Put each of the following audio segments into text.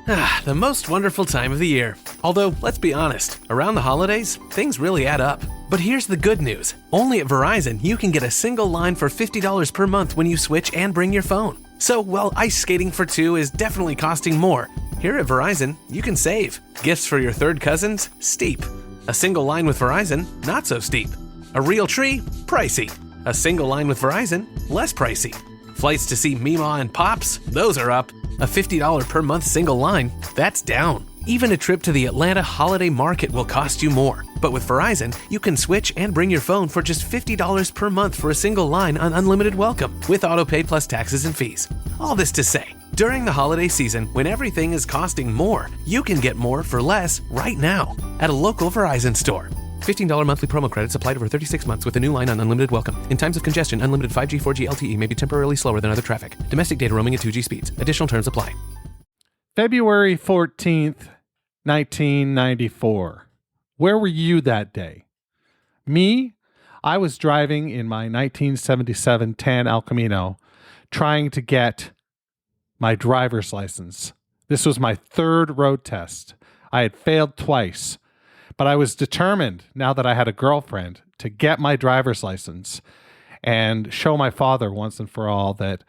The most wonderful time of the year. Although, let's be honest, around the holidays, things really add up. But here's the good news. Only at Verizon, you can get a single line for $50 per month when you switch and bring your phone. So while ice skating for two is definitely costing more, here at Verizon, you can save. Gifts for your third cousins? Steep. A single line with Verizon? Not so steep. A real tree? Pricey. A single line with Verizon? Less pricey. Flights to see Mima and Pops? Those are up. A $50 per month single line? That's down. Even a trip to the Atlanta Holiday Market will cost you more. But with Verizon, you can switch and bring your phone for just $50 per month for a single line on unlimited welcome, with autopay plus taxes and fees. All this to say, during the holiday season, when everything is costing more, you can get more for less right now at a local Verizon store. $15 monthly promo credits applied over 36 months with a new line on unlimited welcome. In times of congestion, unlimited 5G, 4G LTE may be temporarily slower than other traffic. Domestic data roaming at 2G speeds. Additional terms apply. February 14th, 1994. Where were you that day? Me? I was driving in my 1977 tan El Camino, trying to get my driver's license. This was my third road test. I had failed twice. But I was determined, now that I had a girlfriend, to get my driver's license and show my father once and for all that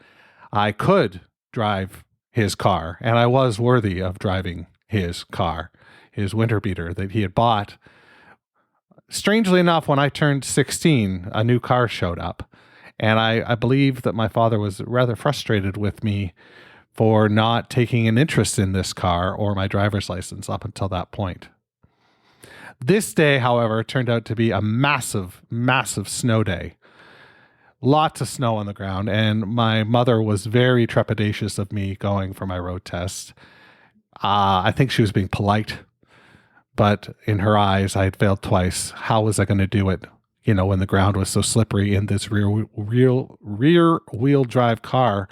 I could drive his car, and I was worthy of driving his car, his winter beater that he had bought. Strangely enough, when I turned 16, a new car showed up, and I believe that my father was rather frustrated with me for not taking an interest in this car or my driver's license up until that point. This day, however, turned out to be a massive, massive snow day. Lots of snow on the ground, and my mother was very trepidatious of me going for my road test. I think she was being polite, but in her eyes, I had failed twice. How was I going to do it, when the ground was so slippery in this rear-wheel drive car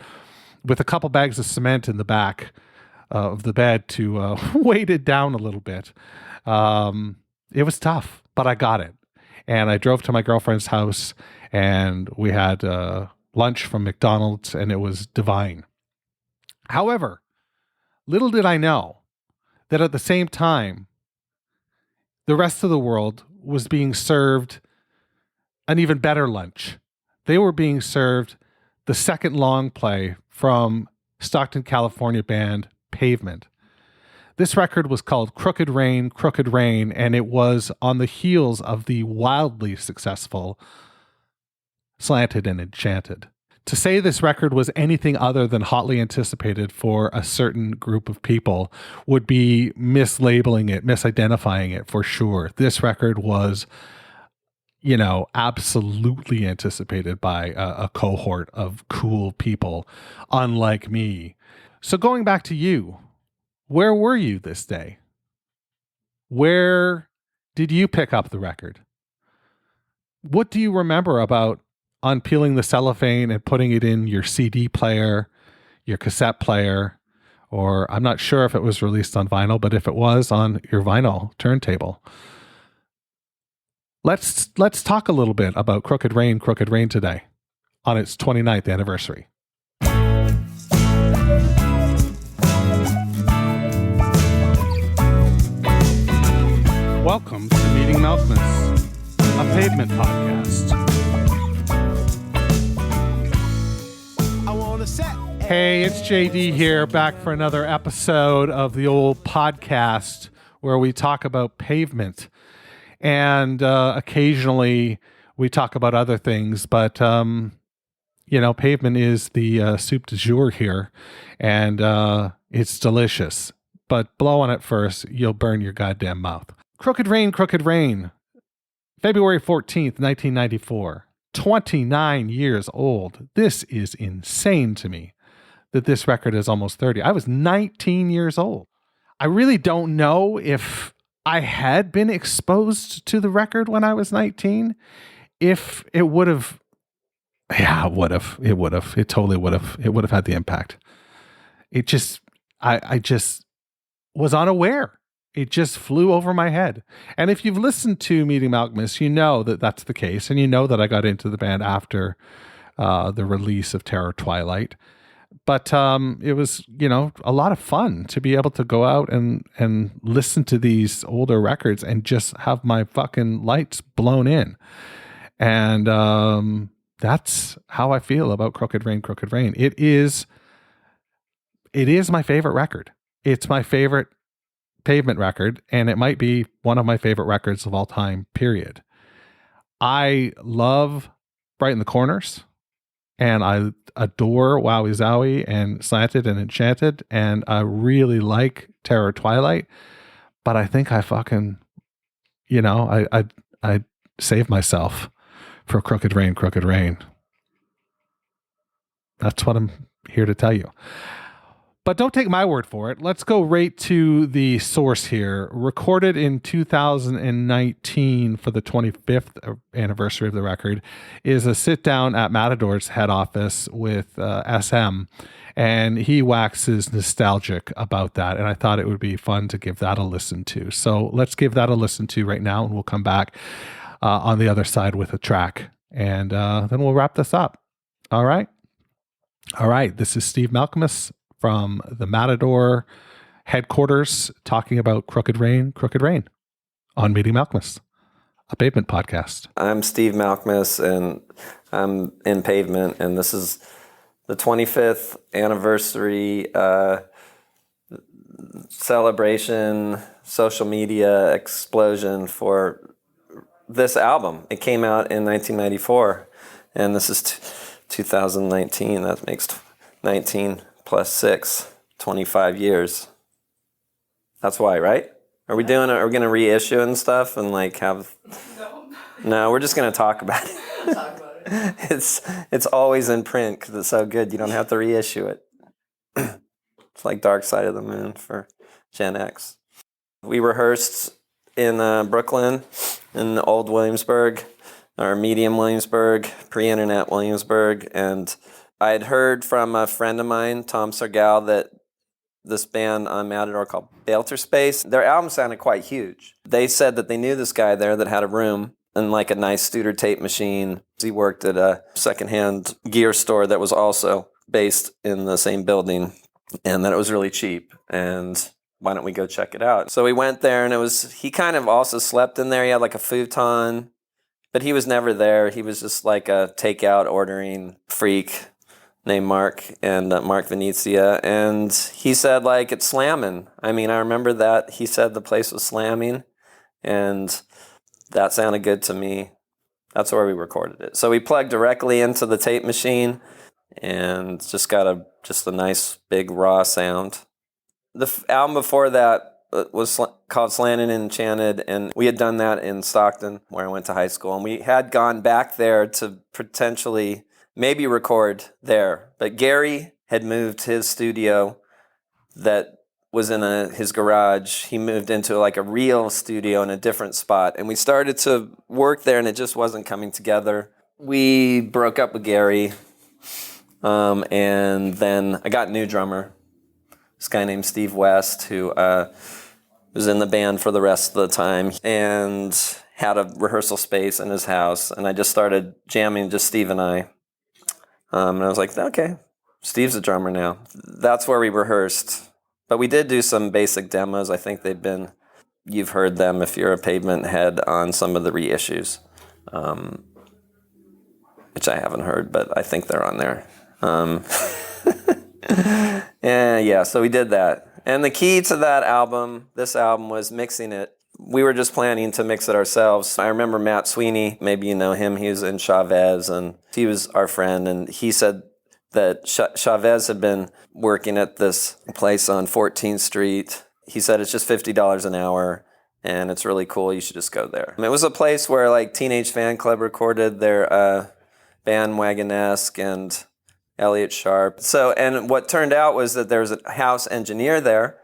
with a couple bags of cement in the back of the bed to weight it down a little bit. It was tough, but I got it. And I drove to my girlfriend's house, and we had lunch from McDonald's, and it was divine. However, little did I know that at the same time, the rest of the world was being served an even better lunch. They were being served the second long play from Stockton, California band Pavement. This record was called Crooked Rain, and it was on the heels of the wildly successful Slanted and Enchanted. To say this record was anything other than hotly anticipated for a certain group of people would be mislabeling it, misidentifying it for sure. This record was, absolutely anticipated by a cohort of cool people, unlike me. So going back to you, where were you this day? Where did you pick up the record? What do you remember about unpeeling the cellophane and putting it in your CD player, your cassette player, or I'm not sure if it was released on vinyl, but if it was, on your vinyl turntable? Let's talk a little bit about Crooked Rain today on its 29th anniversary. Welcome to Meeting Malkmus, a Pavement podcast. Hey, it's JD here, back for another episode of the old podcast where we talk about Pavement. And occasionally we talk about other things, but, Pavement is the soup du jour here, and it's delicious. But blow on it first, you'll burn your goddamn mouth. Crooked Rain, February 14th, 1994. 29 years old. This is insane to me that this record is almost 30. I was 19 years old. I really don't know if I had been exposed to the record when I was 19. If it would have, it would have. It totally would have. It would have had the impact. I just was unaware. It just flew over my head. And if you've listened to Meeting Malkmus, you know that that's the case. And you know that I got into the band after the release of Terror Twilight. But it was, a lot of fun to be able to go out and listen to these older records and just have my fucking lights blown in. And that's how I feel about Crooked Rain, Crooked Rain. It is my favorite record. It's my favorite Pavement record, and it might be one of my favorite records of all time, period. I love Brighten the Corners, and I adore Wowie Zowie and Slanted and Enchanted, and I really like Terror Twilight, but I think I fucking, I saved myself for Crooked Rain, Crooked Rain. That's what I'm here to tell you. But don't take my word for it. Let's go right to the source here. Recorded in 2019 for the 25th anniversary of the record is a sit down at Matador's head office with SM, and he waxes nostalgic about that. And I thought it would be fun to give that a listen to. So let's give that a listen to right now, and we'll come back on the other side with a track, and then we'll wrap this up. All right. This is Steve Malcolmus from the Matador headquarters talking about Crooked Rain on Meeting Malcolmus, a Pavement podcast. I'm Steve Malcolmus, and I'm in Pavement, and this is the 25th anniversary celebration, social media explosion for this album. It came out in 1994, and this is 2019. That makes 19 plus 6, 25 years. That's why, right? Are we going to reissue and stuff and like have... No, we're just going to talk about it. It's always in print because it's so good. You don't have to reissue it. It's like Dark Side of the Moon for Gen X. We rehearsed in Brooklyn, in Old Williamsburg, or Medium Williamsburg, pre-internet Williamsburg, and I had heard from a friend of mine, Tom Sergal, that this band on Matador called Balter Space, their album sounded quite huge. They said that they knew this guy there that had a room and like a nice Studer tape machine. He worked at a secondhand gear store that was also based in the same building, and that it was really cheap. And why don't we go check it out? So we went there, and he kind of also slept in there. He had like a futon, but he was never there. He was just like a takeout ordering freak named Mark Venezia, and he said like it's slamming. I mean, I remember that he said the place was slamming, and that sounded good to me. That's where we recorded it. So we plugged directly into the tape machine and just got a nice big raw sound. The album before that was called Slanted and Enchanted, and we had done that in Stockton, where I went to high school, and we had gone back there to potentially maybe record there. But Gary had moved his studio that was in his garage. He moved into like a real studio in a different spot. And we started to work there, and it just wasn't coming together. We broke up with Gary. And then I got a new drummer, this guy named Steve West, who was in the band for the rest of the time and had a rehearsal space in his house. And I just started jamming, just Steve and I. And I was like, okay, Steve's a drummer now. That's where we rehearsed. But we did do some basic demos. I think you've heard them if you're a Pavement head on some of the reissues, which I haven't heard, but I think they're on there. So we did that. And the key to this album was mixing it. We were just planning to mix it ourselves. I remember Matt Sweeney, maybe you know him, he was in Chavez, and he was our friend, and he said that Chavez had been working at this place on 14th Street. He said it's just $50 an hour, and it's really cool, you should just go there. It was a place where like Teenage Fan Club recorded their Bandwagon-esque and Elliott Sharp. So, and what turned out was that there was a house engineer there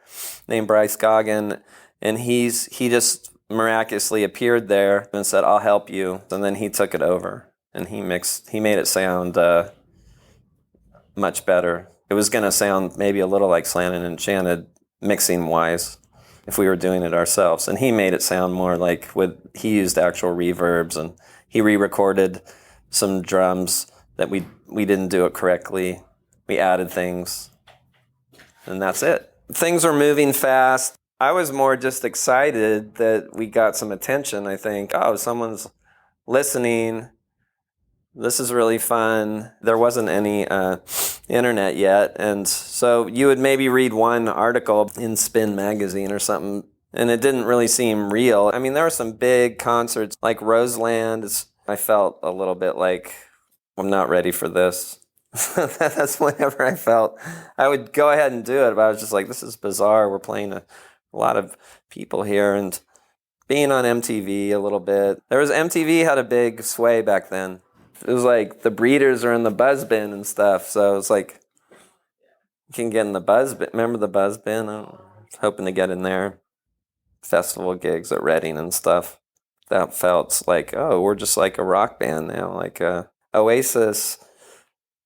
named Bryce Goggin, and he just miraculously appeared there and said, I'll help you. And then he took it over, and he made it sound much better. It was going to sound maybe a little like Slanted and Enchanted mixing-wise if we were doing it ourselves. And he made it sound more like he used actual reverbs, and he re-recorded some drums that we didn't do it correctly. we added things, and that's it. Things were moving fast. I was more just excited that we got some attention. I think, oh, someone's listening. This is really fun. There wasn't any internet yet, and so you would maybe read one article in Spin magazine or something, and it didn't really seem real. I mean, there were some big concerts like Roseland. I felt a little bit like I'm not ready for this. That's whenever I felt. I would go ahead and do it, but I was just like, this is bizarre. We're playing a lot of people here, and being on MTV a little bit. MTV had a big sway back then. It was like the Breeders are in the Buzz Bin and stuff, so it's like you can get in the Buzz Bin. Remember the Buzz Bin? I was hoping to get in there. Festival gigs at Reading and stuff. That felt like, oh, we're just like a rock band now. Like Oasis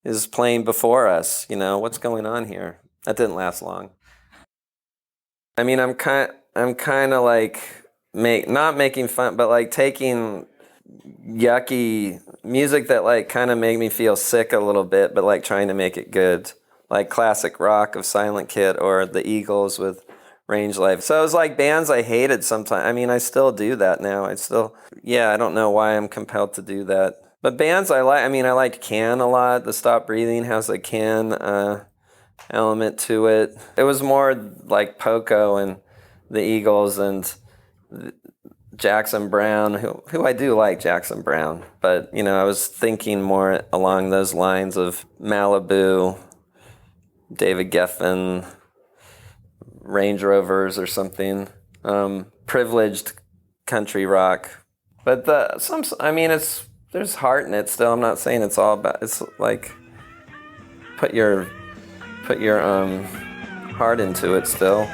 is playing before us. You know, what's going on here? That didn't last long. I mean, I'm kind of like not making fun, but like taking yucky music that like kind of made me feel sick a little bit, but like trying to make it good, like classic rock of Silent Kit or the Eagles with Range Life. So it was like bands I hated sometimes. I mean, I still do that now. I don't know why I'm compelled to do that. But bands I like, I mean, I liked Can a lot. The Stop Breathing has a Can element to it. It was more like Poco and the Eagles and Jackson Browne, who I do like Jackson Browne, but you know, I was thinking more along those lines of Malibu, David Geffen, Range Rovers or something, privileged country rock. But there's heart in it still. I'm not saying it's all about. It's like put your heart into it still.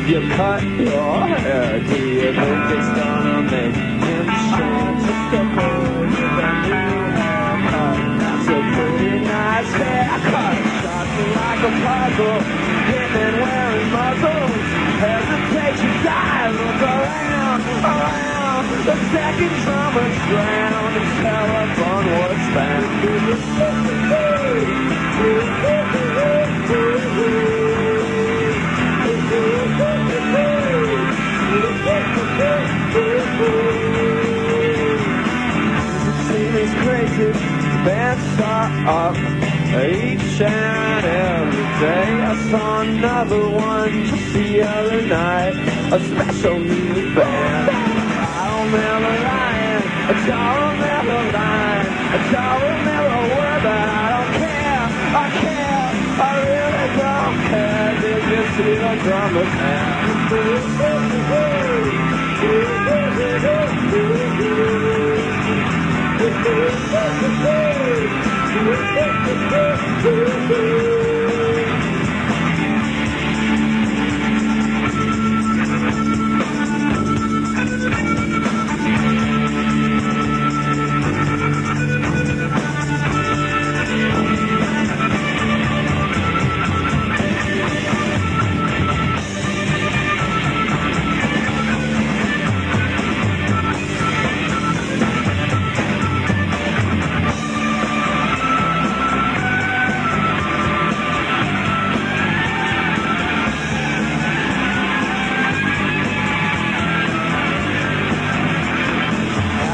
You cut your hair, do you think it's gonna make him change? Just a boy with a new haircut. That's a pretty nice haircut. Shot me like a puzzle, women wearing muzzles. Hesitate to die, look around. The second drummer's drowned, his telephone was found. Seems crazy, bands are up each and every day. I saw another one just the other night, a special new band. I'll never lie, I'll never lie, I'll never word, but I don't care, I really don't care. Did you see the drummer's hand?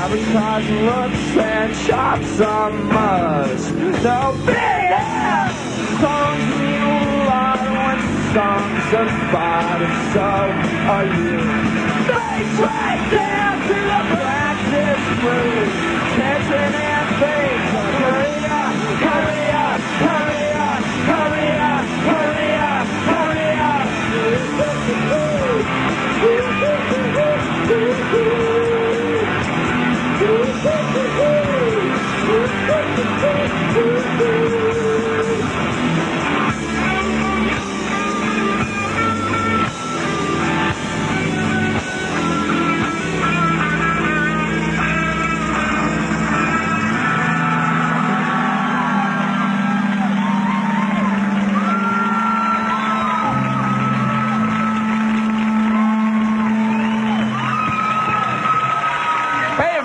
Advertising looks and shots are must. No big ass songs mean a lot when songs are bought, and so are you. Face right down to the practice room, tension and things. Hurry up, hurry up, hurry up, hurry up, hurry up, hurry up.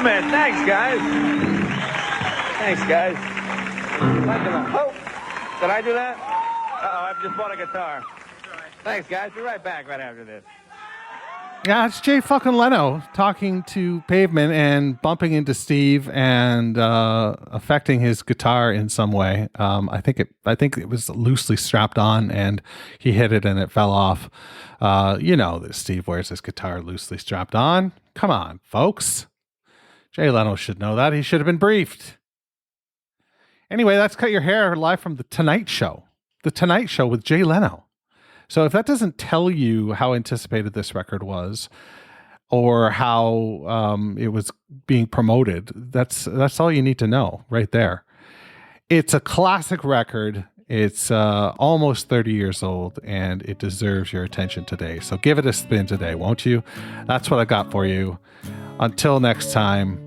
man. Thanks, guys. Thanks, guys. Oh, did I do that? Uh-oh, I've just bought a guitar. Thanks, guys. Be right back right after this. Yeah, it's Jay fucking Leno talking to Pavement and bumping into Steve and affecting his guitar in some way. I think it was loosely strapped on and he hit it and it fell off. You know that Steve wears his guitar loosely strapped on. Come on, folks. Jay Leno should know that. He should have been briefed. Anyway, that's Cut Your Hair live from The Tonight Show. The Tonight Show with Jay Leno. So if that doesn't tell you how anticipated this record was or how it was being promoted, that's all you need to know right there. It's a classic record. It's almost 30 years old, and it deserves your attention today. So give it a spin today, won't you? That's what I got for you. Until next time,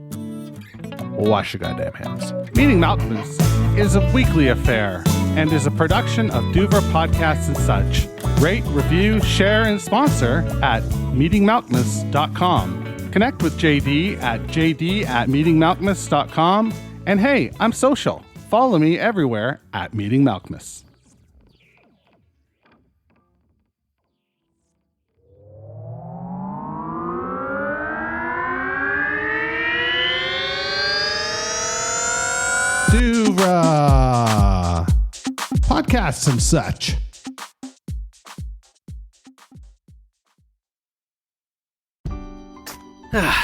wash your goddamn hands. Meeting Mountains is a weekly affair and is a production of Duvra Podcasts and such. Rate, review, share, and sponsor at meetingmountainous.com. Connect with JD at jd@meetingmountainous.com. And hey, I'm social. Follow me everywhere at Meeting Malcolmus. Duvra Podcasts and such.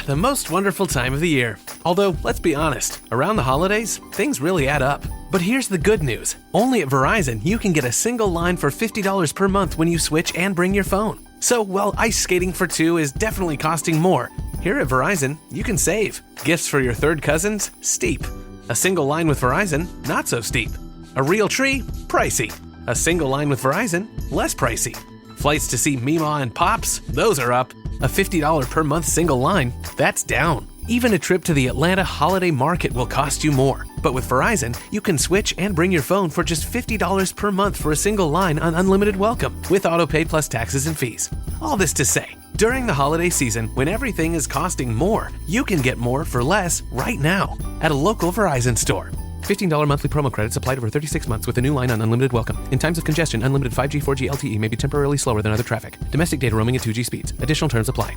The most wonderful time of the year. Although, let's be honest, around the holidays, things really add up. But here's the good news. Only at Verizon, you can get a single line for $50 per month when you switch and bring your phone. So while ice skating for two is definitely costing more, here at Verizon, you can save. Gifts for your third cousins? Steep. A single line with Verizon? Not so steep. A real tree? Pricey. A single line with Verizon? Less pricey. Flights to see Mima and Pops? Those are up. A $50 per month single line? That's down. Even a trip to the Atlanta Holiday Market will cost you more. But with Verizon, you can switch and bring your phone for just $50 per month for a single line on unlimited welcome, with autopay plus taxes and fees. All this to say, during the holiday season, when everything is costing more, you can get more for less right now at a local Verizon store. $15 monthly promo credits applied over 36 months with a new line on unlimited welcome. In times of congestion, unlimited 5G, 4G LTE may be temporarily slower than other traffic. Domestic data roaming at 2G speeds. Additional terms apply.